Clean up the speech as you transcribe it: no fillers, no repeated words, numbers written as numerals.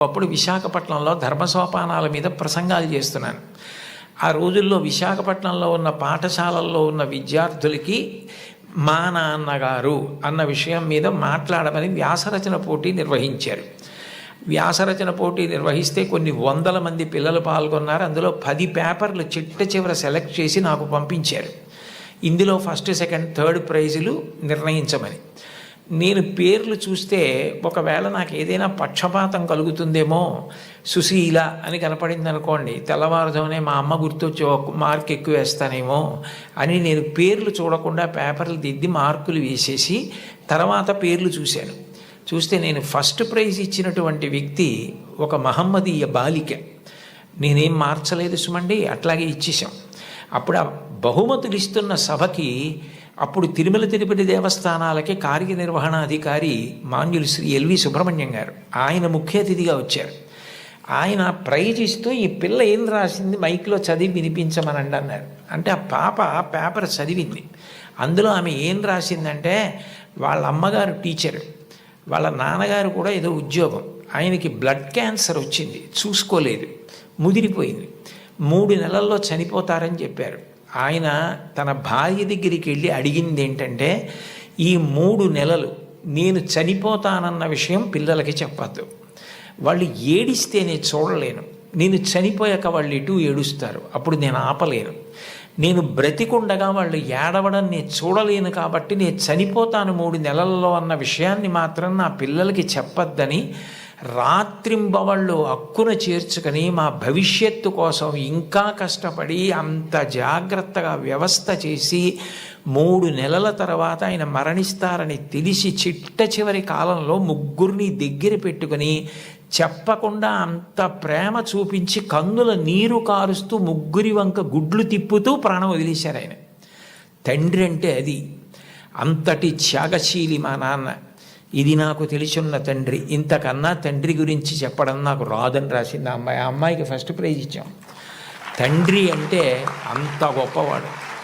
అప్పుడు విశాఖపట్నంలో ధర్మసోపానాల మీద ప్రసంగాలు చేస్తున్నాను. ఆ రోజుల్లో విశాఖపట్నంలో ఉన్న పాఠశాలల్లో ఉన్న విద్యార్థులకి మా నాన్నగారు అన్న విషయం మీద మాట్లాడమని వ్యాసరచన పోటీ నిర్వహించారు. వ్యాసరచన పోటీ నిర్వహిస్తే కొన్ని వందల మంది పిల్లలు పాల్గొన్నారు. అందులో 10 పేపర్లు చిట్ట చివర సెలెక్ట్ చేసి నాకు పంపించారు. ఇందులో ఫస్ట్, సెకండ్, థర్డ్ ప్రైజులు నిర్ణయించమని. నేను పేర్లు చూస్తే ఒకవేళ నాకు ఏదైనా పక్షపాతం కలుగుతుందేమో, సుశీల అని కనపడింది అనుకోండి, తెల్లవారుజామునే మా అమ్మ గుర్తొచ్చి ఒక మార్క్ ఎక్కువ వేస్తానేమో అని నేను పేర్లు చూడకుండా పేపర్లు దిద్ది మార్కులు వేసేసి తర్వాత పేర్లు చూశాను. చూస్తే నేను ఫస్ట్ ప్రైజ్ ఇచ్చినటువంటి వ్యక్తి ఒక మహమ్మదీయ బాలిక. నేనేం మార్చలేదు సుమండి, అట్లాగే ఇచ్చేసాం. అప్పుడు ఆ బహుమతులు ఇస్తున్న సభకి అప్పుడు తిరుమల తిరుపతి దేవస్థానాలకి కార్యనిర్వహణాధికారి మాన్యులు శ్రీ ఎల్వి సుబ్రహ్మణ్యం గారు, ఆయన ముఖ్య అతిథిగా వచ్చారు. ఆయన ప్రైజ్ ఇస్తూ ఈ పిల్ల ఏం రాసింది మైక్లో చదివి వినిపించమనండి అన్నారు. అంటే ఆ పాప పేపర్ చదివింది. అందులో ఆమె ఏం రాసిందంటే, వాళ్ళ అమ్మగారు టీచరు, వాళ్ళ నాన్నగారు కూడా ఏదో ఉద్యోగం, ఆయనకి బ్లడ్ క్యాన్సర్ వచ్చింది, చూసుకోలేదు, ముదిరిపోయింది, 3 నెలల్లో చనిపోతారని చెప్పారు. ఆయన తన భార్య దగ్గరికి వెళ్ళి అడిగింది ఏంటంటే, ఈ 3 నెలలు నేను చనిపోతానన్న విషయం పిల్లలకి చెప్పద్దు, వాళ్ళు ఏడిస్తే నేను చూడలేను, నేను చనిపోయాక వాళ్ళు ఎటు ఏడుస్తారు, అప్పుడు నేను ఆపలేను, నేను బ్రతికుండగా వాళ్ళు ఏడవడం నేను చూడలేను, కాబట్టి నేను చనిపోతాను 3 నెలల్లో అన్న విషయాన్ని మాత్రం నా పిల్లలకి చెప్పద్దని రాత్రింబవళ్ళు హక్కున చేర్చుకొని మా భవిష్యత్తు కోసం ఇంకా కష్టపడి అంత జాగ్రత్తగా వ్యవస్థ చేసి 3 నెలల తర్వాత ఆయన మరణిస్తారని తెలిసి చిట్ట చివరి కాలంలో 3 దగ్గర పెట్టుకొని చెప్పకుండా అంత ప్రేమ చూపించి కన్నుల నీరు కారుస్తూ 3 వంక గుడ్లు తిప్పుతూ ప్రాణం వదిలేశారు ఆయన. తండ్రి అంటే అది, అంతటి త్యాగశీలి మా నాన్న. ఇది నాకు తెలిసున్న తండ్రి. ఇంతకన్నా తండ్రి గురించి చెప్పడం నాకు రాదని రాసింది ఆ అమ్మాయి. ఆ అమ్మాయికి ఫస్ట్ ప్రైజ్ ఇచ్చాం. తండ్రి అంటే అంత గొప్పవాడు.